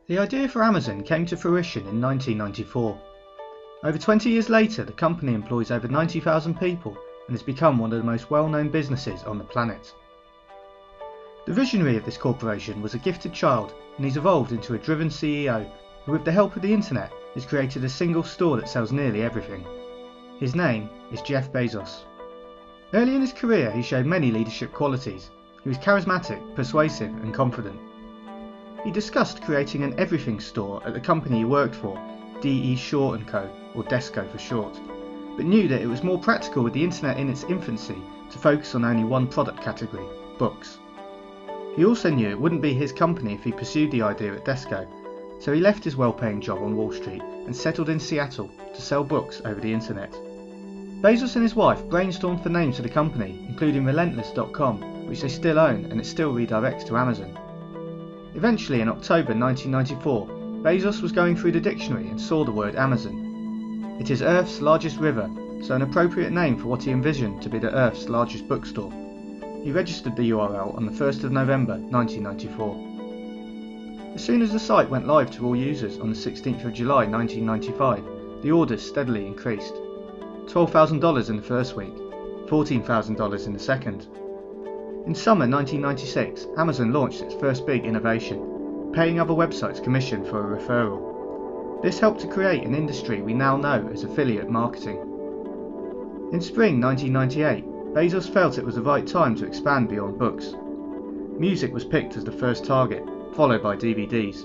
The idea for Amazon came to fruition in 1994. Over 20 years later, the company employs over 90,000 people and has become one of the most well-known businesses on the planet. The visionary of this corporation was a gifted child, and he's evolved into a driven CEO who, with the help of the internet, has created a single store that sells nearly everything. His name is Jeff Bezos. Early in his career, he showed many leadership qualities. He was charismatic, persuasive and confident. He discussed creating an everything store at the company he worked for, D.E. Shaw & Co., or Desco for short, but knew that it was more practical with the internet in its infancy to focus on only one product category, books. He also knew it wouldn't be his company if he pursued the idea at Desco, so he left his well-paying job on Wall Street and settled in Seattle to sell books over the internet. Bezos and his wife brainstormed for names for the company, including Relentless.com, which they still own and it still redirects to Amazon. Eventually, in October 1994, Bezos was going through the dictionary and saw the word Amazon. It is Earth's largest river, so an appropriate name for what he envisioned to be the Earth's largest bookstore. He registered the URL on the 1st of November 1994. As soon as the site went live to all users on the 16th of July 1995, the orders steadily increased. $12,000 in the first week, $14,000 in the second. In summer 1996, Amazon launched its first big innovation, paying other websites commission for a referral. This helped to create an industry we now know as affiliate marketing. In spring 1998, Bezos felt it was the right time to expand beyond books. Music was picked as the first target, followed by DVDs.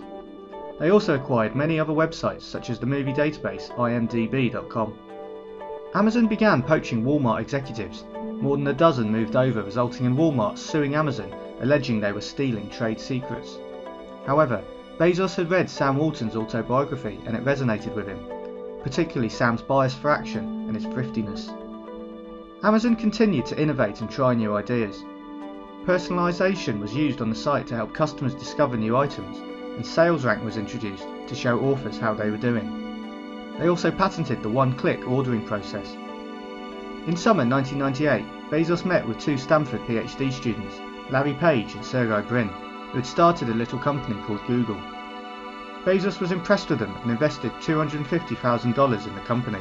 They also acquired many other websites such as the movie database IMDb.com. Amazon began poaching Walmart executives. More than a dozen moved over, resulting in Walmart suing Amazon, alleging they were stealing trade secrets. However, Bezos had read Sam Walton's autobiography and it resonated with him, particularly Sam's bias for action and his thriftiness. Amazon continued to innovate and try new ideas. Personalisation was used on the site to help customers discover new items, and Sales Rank was introduced to show authors how they were doing. They also patented the one-click ordering process. In summer 1998, Bezos met with two Stanford PhD students, Larry Page and Sergey Brin, who had started a little company called Google. Bezos was impressed with them and invested $250,000 in the company.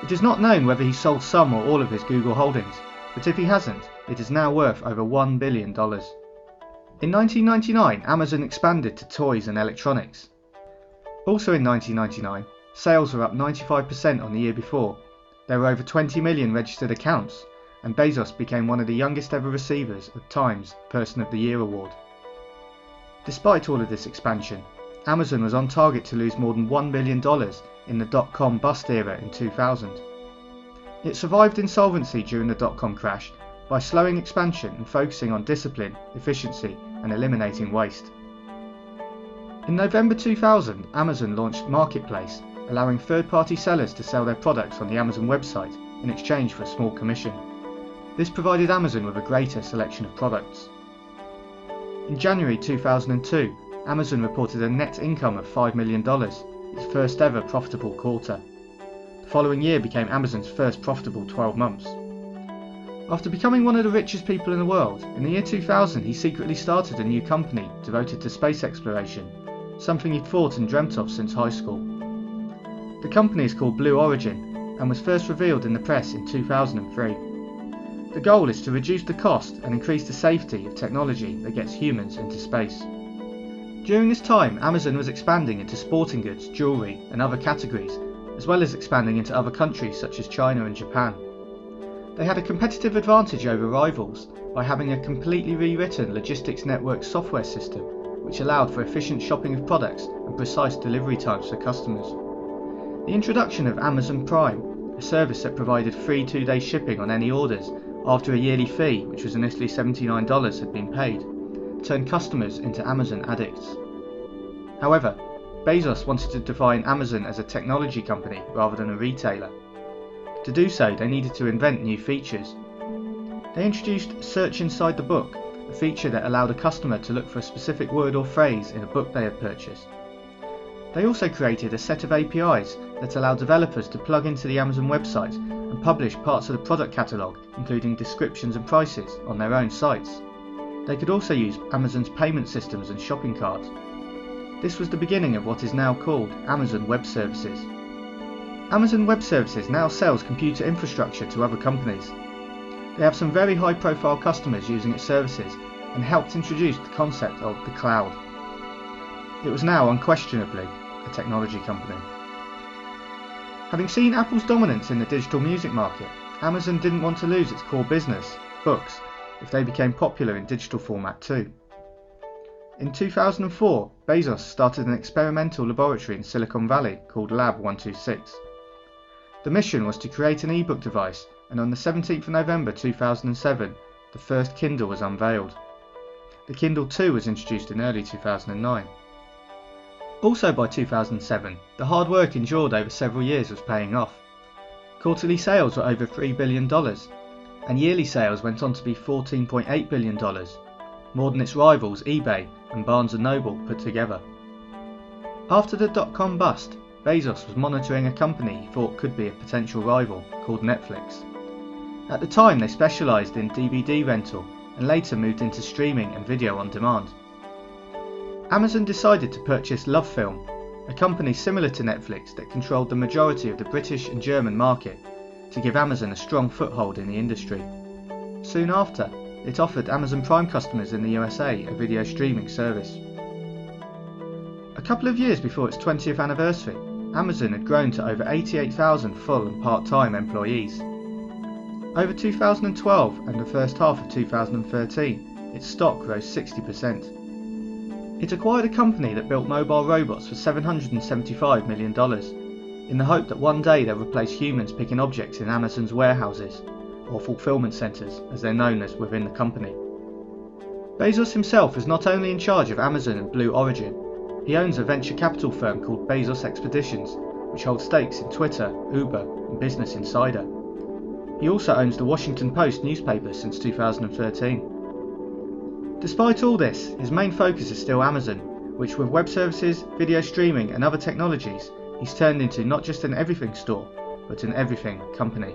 It is not known whether he sold some or all of his Google holdings, but if he hasn't, it is now worth over $1 billion. In 1999, Amazon expanded to toys and electronics. Also in 1999, sales were up 95% on the year before. There were over 20 million registered accounts, and Bezos became one of the youngest ever receivers of Time's Person of the Year award. Despite all of this expansion, Amazon was on target to lose more than $1 billion in the dot-com bust era in 2000. It survived insolvency during the dot-com crash by slowing expansion and focusing on discipline, efficiency, and eliminating waste. In November 2000, Amazon launched Marketplace, allowing third-party sellers to sell their products on the Amazon website in exchange for a small commission. This provided Amazon with a greater selection of products. In January 2002, Amazon reported a net income of $5 million, its first ever profitable quarter. The following year became Amazon's first profitable 12 months. After becoming one of the richest people in the world, in the year 2000 he secretly started a new company devoted to space exploration, something he'd thought and dreamt of since high school. The company is called Blue Origin and was first revealed in the press in 2003. The goal is to reduce the cost and increase the safety of technology that gets humans into space. During this time, Amazon was expanding into sporting goods, jewellery and other categories, as well as expanding into other countries such as China and Japan. They had a competitive advantage over rivals by having a completely rewritten logistics network software system which allowed for efficient shopping of products and precise delivery times for customers. The introduction of Amazon Prime, a service that provided free 2-day shipping on any orders after a yearly fee, which was initially $79, had been paid, turned customers into Amazon addicts. However, Bezos wanted to define Amazon as a technology company rather than a retailer. To do so, they needed to invent new features. They introduced Search Inside the Book, a feature that allowed a customer to look for a specific word or phrase in a book they had purchased. They also created a set of APIs that allowed developers to plug into the Amazon website and publish parts of the product catalogue, including descriptions and prices, on their own sites. They could also use Amazon's payment systems and shopping carts. This was the beginning of what is now called Amazon Web Services. Amazon Web Services now sells computer infrastructure to other companies. They have some very high-profile customers using its services and helped introduce the concept of the cloud. It was now unquestionably a technology company. Having seen Apple's dominance in the digital music market, Amazon didn't want to lose its core business, books, if they became popular in digital format too. In 2004, Bezos started an experimental laboratory in Silicon Valley called Lab 126. The mission was to create an e-book device, and on the 17th of November 2007, the first Kindle was unveiled. The Kindle 2 was introduced in early 2009. Also by 2007, the hard work endured over several years was paying off. Quarterly sales were over $3 billion, and yearly sales went on to be $14.8 billion, more than its rivals eBay and Barnes & Noble put together. After the dot-com bust, Bezos was monitoring a company he thought could be a potential rival, called Netflix. At the time they specialised in DVD rental and later moved into streaming and video on demand. Amazon decided to purchase LoveFilm, a company similar to Netflix that controlled the majority of the British and German market, to give Amazon a strong foothold in the industry. Soon after, it offered Amazon Prime customers in the USA a video streaming service. A couple of years before its 20th anniversary, Amazon had grown to over 88,000 full and part-time employees. Over 2012 and the first half of 2013, its stock rose 60%. It acquired a company that built mobile robots for $775 million, in the hope that one day they'll replace humans picking objects in Amazon's warehouses, or fulfillment centres as they're known as within the company. Bezos himself is not only in charge of Amazon and Blue Origin, he owns a venture capital firm called Bezos Expeditions, which holds stakes in Twitter, Uber and Business Insider. He also owns the Washington Post newspaper since 2013. Despite all this, his main focus is still Amazon, which with web services, video streaming and other technologies, he's turned into not just an everything store, but an everything company.